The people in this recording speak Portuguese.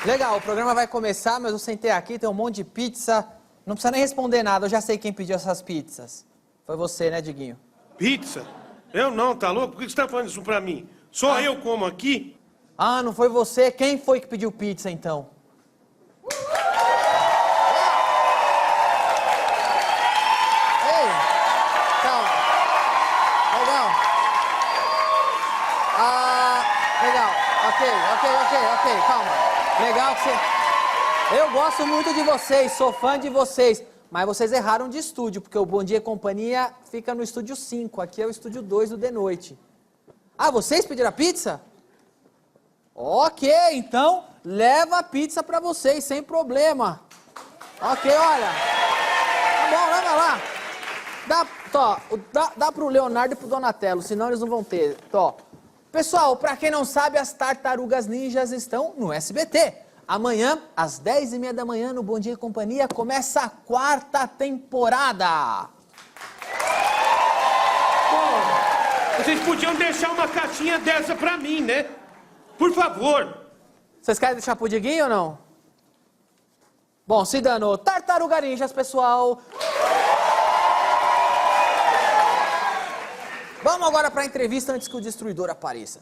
Legal, o programa vai começar, mas eu sentei aqui, tem um monte de pizza. Não precisa nem responder nada, eu já sei quem pediu essas pizzas. Foi você, né, Diguinho? Pizza? Eu não, tá louco? Por que você tá falando isso pra mim? Só eu como aqui? Ah, não foi você? Quem foi que pediu pizza, então? Ei, calma. Legal. Legal. Ok, calma. Legal que você... Eu gosto muito de vocês, sou fã de vocês. Mas vocês erraram de estúdio, porque o Bom Dia e Companhia fica no estúdio 5. Aqui é o estúdio 2 do De Noite. Ah, vocês pediram a pizza? Ok, então leva a pizza pra vocês, sem problema. Ok, olha. Tá bom, leva lá. Dá pro Leonardo e pro Donatello, senão eles não vão ter. Pessoal, pra quem não sabe, as Tartarugas Ninjas estão no SBT. Amanhã, às 10h30 da manhã, no Bom Dia e Companhia, começa a 4ª temporada. Pô, vocês podiam deixar uma caixinha dessa pra mim, né? Por favor. Vocês querem deixar pro Diguinho ou não? Bom, se danou. Tartaruga Ninjas, pessoal. Vamos agora pra entrevista antes que o Destruidor apareça.